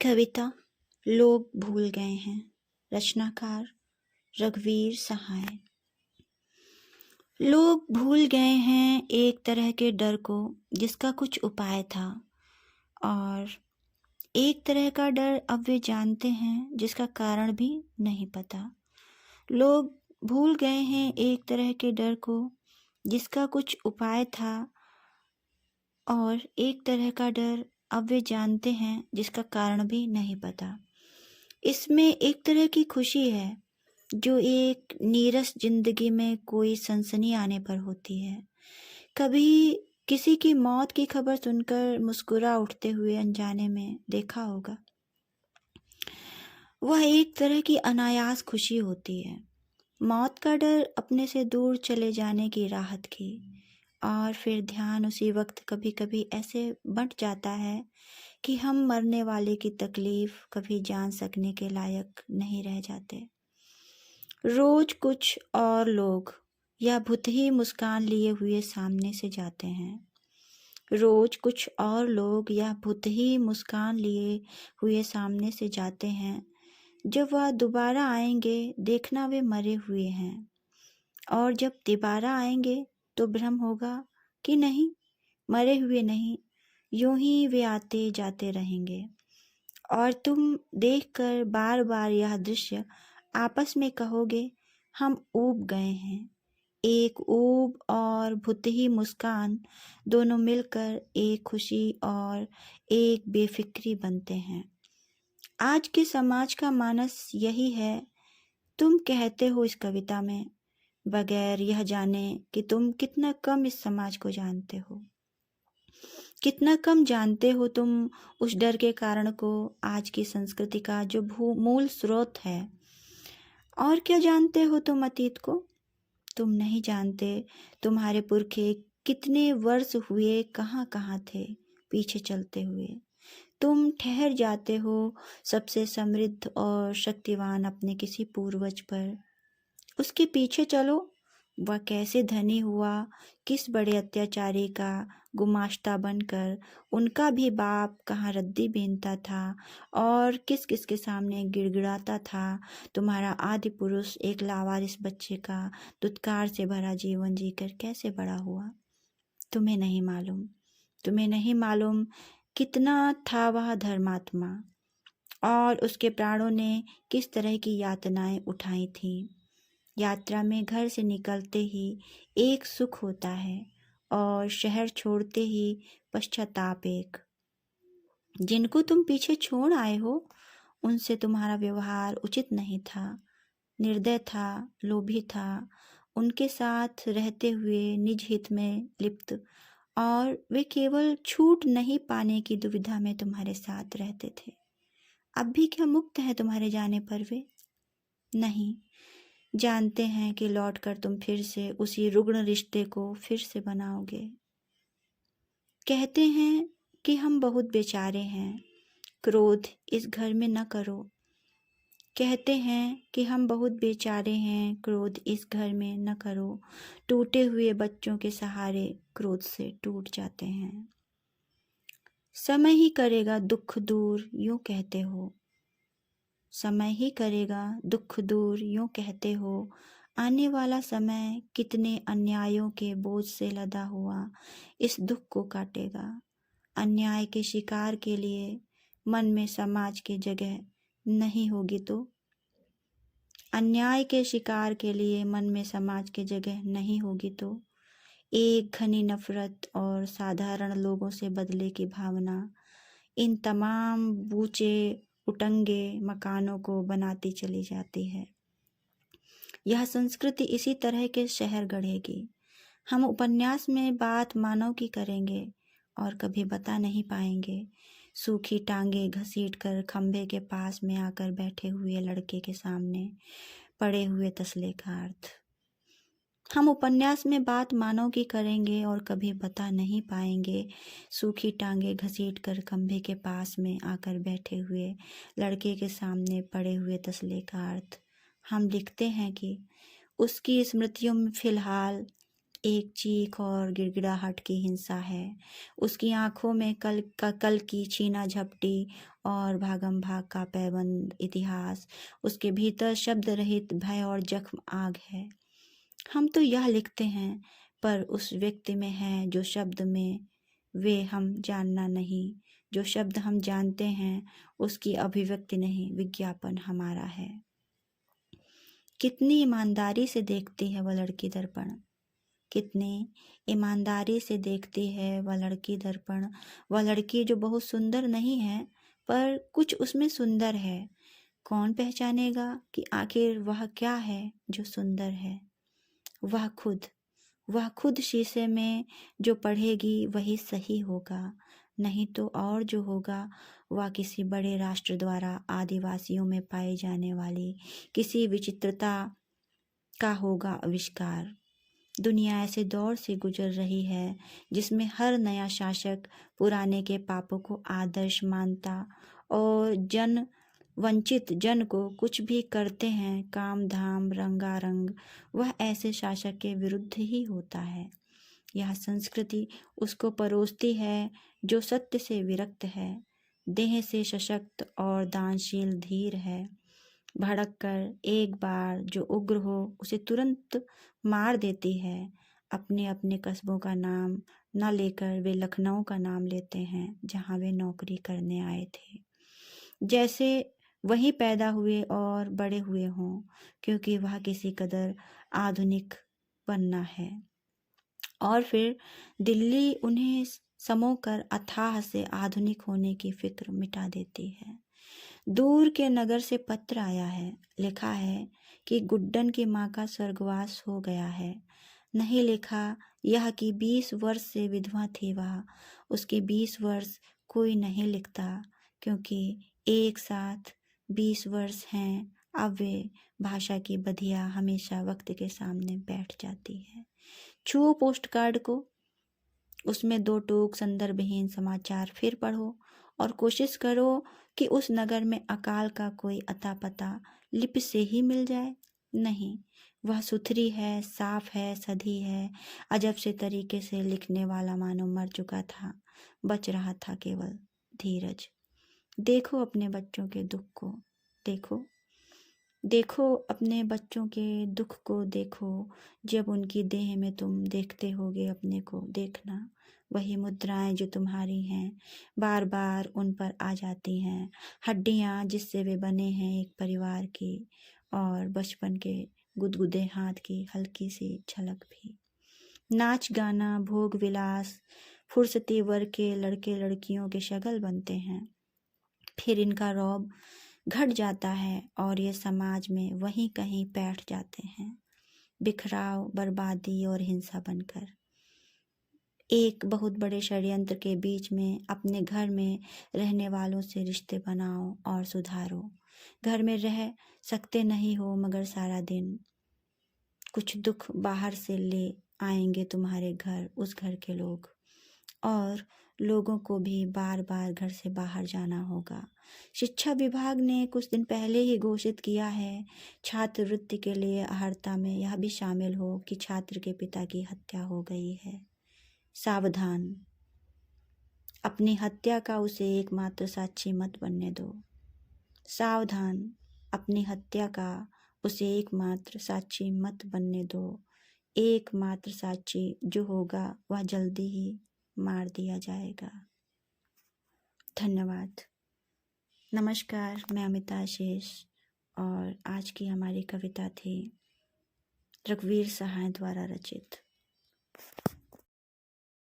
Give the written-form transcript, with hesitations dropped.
कविता लोग भूल गए हैं। रचनाकार रघुवीर सहाय। लोग भूल गए हैं एक तरह के डर को जिसका कुछ उपाय था, और एक तरह का डर अब वे जानते हैं जिसका कारण भी नहीं पता। लोग भूल गए हैं एक तरह के डर को जिसका कुछ उपाय था, और एक तरह का डर अब वे जानते हैं जिसका कारण भी नहीं पता। इसमें एक तरह की खुशी है जो एक नीरस जिंदगी में कोई सनसनी आने पर होती है। कभी किसी की मौत की खबर सुनकर मुस्कुरा उठते हुए अनजाने में देखा होगा। वह एक तरह की अनायास खुशी होती है, मौत का डर अपने से दूर चले जाने की राहत की। और फिर ध्यान उसी वक्त कभी कभी ऐसे बंट जाता है कि हम मरने वाले की तकलीफ कभी जान सकने के लायक नहीं रह जाते। रोज कुछ और लोग या भूत ही मुस्कान लिए हुए सामने से जाते हैं। रोज कुछ और लोग या भूत ही मुस्कान लिए हुए सामने से जाते हैं। जब वह दोबारा आएंगे देखना वे मरे हुए हैं, और जब दोबारा आएंगे तो भ्रम होगा कि नहीं, मरे हुए नहीं, यूं ही वे आते जाते रहेंगे। और तुम देखकर बार बार यह दृश्य आपस में कहोगे, हम ऊब गए हैं। एक ऊब और भुतही मुस्कान दोनों मिलकर एक खुशी और एक बेफिक्री बनते हैं। आज के समाज का मानस यही है। तुम कहते हो इस कविता में, बगैर यह जाने कि तुम कितना कम इस समाज को जानते हो, कितना कम जानते हो तुम उस डर के कारण को, आज की संस्कृति का जो मूल स्रोत है। और क्या जानते हो तुम अतीत को? तुम नहीं जानते तुम्हारे पुरखे कितने वर्ष हुए कहाँ कहाँ थे पीछे चलते हुए। तुम ठहर जाते हो सबसे समृद्ध और शक्तिवान अपने किसी पूर्वज पर। उसके पीछे चलो, वह कैसे धनी हुआ, किस बड़े अत्याचारी का गुमाश्ता बनकर उनका भी बाप कहाँ रद्दी बीनता था, और किस किस के सामने गिड़गिड़ाता था। तुम्हारा आदि पुरुष एक लावारिस बच्चे का दुत्कार से भरा जीवन जीकर कैसे बड़ा हुआ। तुम्हें नहीं मालूम, तुम्हें नहीं मालूम कितना था वह धर्मात्मा, और उसके प्राणों ने किस तरह की यातनाएं उठाई थीं। यात्रा में घर से निकलते ही एक सुख होता है, और शहर छोड़ते ही पश्चाताप एक। जिनको तुम पीछे छोड़ आए हो उनसे तुम्हारा व्यवहार उचित नहीं था, निर्दय था, लोभी था, उनके साथ रहते हुए निज हित में लिप्त, और वे केवल छूट नहीं पाने की दुविधा में तुम्हारे साथ रहते थे। अब भी क्या मुक्त है तुम्हारे जाने पर वे? नहीं, जानते हैं कि लौटकर तुम फिर से उसी रुग्ण रिश्ते को फिर से बनाओगे। कहते हैं कि हम बहुत बेचारे हैं, क्रोध इस घर में न करो। कहते हैं कि हम बहुत बेचारे हैं, क्रोध इस घर में न करो। टूटे हुए बच्चों के सहारे क्रोध से टूट जाते हैं। समय ही करेगा दुख दूर यूं कहते हो, समय ही करेगा दुख दूर यूं कहते हो। आने वाला समय कितने अन्यायों के बोझ से लदा हुआ इस दुख को काटेगा। अन्याय के शिकार के लिए मन में समाज की जगह नहीं होगी तो, अन्याय के शिकार के लिए मन में समाज की जगह नहीं होगी तो, एक घनी नफरत और साधारण लोगों से बदले की भावना इन तमाम बूचे उटंगे मकानों को बनाती चली जाती है। यह संस्कृति इसी तरह के शहर गढ़ेगी। हम उपन्यास में बात मानव की करेंगे और कभी बता नहीं पाएंगे। सूखी टांगे घसीट कर खंभे के पास में आकर बैठे हुए लड़के के सामने पड़े हुए तसले का अर्थ। हम उपन्यास में बात मानव की करेंगे और कभी बता नहीं पाएंगे। सूखी टांगे घसीट कर खंभे के पास में आकर बैठे हुए लड़के के सामने पड़े हुए तसले का अर्थ। हम लिखते हैं कि उसकी स्मृतियों में फिलहाल एक चीख और गिड़गिड़ाहट की हिंसा है। उसकी आंखों में कल की छीना झपटी और भागम भाग का पैबंद इतिहास। उसके भीतर शब्द रहित भय और जख्म आग है। हम तो यह लिखते हैं, पर उस व्यक्ति में है जो शब्द में वे हम जानना नहीं। जो शब्द हम जानते हैं उसकी अभिव्यक्ति नहीं, विज्ञापन हमारा है। कितनी ईमानदारी से देखती है वह लड़की दर्पण, कितनी ईमानदारी से देखती है वह लड़की दर्पण। वह लड़की जो बहुत सुंदर नहीं है, पर कुछ उसमें सुंदर है। कौन पहचानेगा कि आखिर वह क्या है जो सुंदर है? वह खुद शीशे में जो पढ़ेगी वही सही होगा, नहीं तो और जो होगा वह किसी बड़े राष्ट्र द्वारा आदिवासियों में पाई जाने वाली किसी विचित्रता का होगा आविष्कार। दुनिया ऐसे दौर से गुजर रही है जिसमें हर नया शासक पुराने के पापों को आदर्श मानता और वंचित जन को कुछ भी करते हैं काम धाम रंगारंग, वह ऐसे शासक के विरुद्ध ही होता है। यह संस्कृति उसको परोसती है जो सत्य से विरक्त है, देह से सशक्त और दानशील धीर है। भड़क कर एक बार जो उग्र हो उसे तुरंत मार देती है। अपने अपने कस्बों का नाम न लेकर वे लखनऊ का नाम लेते हैं जहाँ वे नौकरी करने आए थे, जैसे वहीं पैदा हुए और बड़े हुए हों, क्योंकि वह किसी कदर आधुनिक बनना है। और फिर दिल्ली उन्हें समोकर अथाह से आधुनिक होने की फिक्र मिटा देती है। दूर के नगर से पत्र आया है, लिखा है कि गुड्डन की माँ का स्वर्गवास हो गया है। नहीं लिखा यह कि 20 वर्ष से विधवा थी वह। उसके 20 वर्ष कोई नहीं लिखता, क्योंकि एक साथ 20 वर्ष हैं। अब वे भाषा की बधिया हमेशा वक्त के सामने बैठ जाती है। छुओ पोस्ट कार्ड को, उसमें 2 टूक संदर्भहीन समाचार फिर पढ़ो और कोशिश करो कि उस नगर में अकाल का कोई अता पता लिपि से ही मिल जाए। नहीं, वह सुथरी है, साफ है, सधी है। अजब से तरीके से लिखने वाला मानो मर चुका था, बच रहा था केवल धीरज। देखो अपने बच्चों के दुख को, देखो अपने बच्चों के दुख को, देखो जब उनकी देह में तुम देखते होगे अपने को। देखना वही मुद्राएं जो तुम्हारी हैं बार बार उन पर आ जाती हैं, हड्डियां जिससे वे बने हैं एक परिवार की, और बचपन के गुदगुदे हाथ की हल्की सी झलक भी। नाच गाना भोग विलास फुर्सती वर्ग के लड़के लड़कियों के शगल बनते हैं। फिर इनका रौब घट जाता है और ये समाज में वहीं कहीं बैठ जाते हैं, बिखराव, बर्बादी और हिंसा बनकर। एक बहुत बड़े षड्यंत्र के बीच में अपने घर में रहने वालों से रिश्ते बनाओ और सुधारो। घर में रह सकते नहीं हो, मगर सारा दिन कुछ दुख बाहर से ले आएंगे तुम्हारे घर, उस घर के लोग, और लोगों को भी बार बार घर से बाहर जाना होगा। शिक्षा विभाग ने कुछ दिन पहले ही घोषित किया है, छात्रवृत्ति के लिए अहर्ता में यह भी शामिल हो कि छात्र के पिता की हत्या हो गई है। सावधान, अपनी हत्या का उसे एकमात्र साक्षी मत बनने दो। सावधान, अपनी हत्या का उसे एकमात्र साक्षी मत बनने दो। एकमात्र साक्षी जो होगा वह जल्दी ही मार दिया जाएगा। धन्यवाद। नमस्कार, मैं अमिता शेष, और आज की हमारी कविता थी रघुवीर सहाय द्वारा रचित।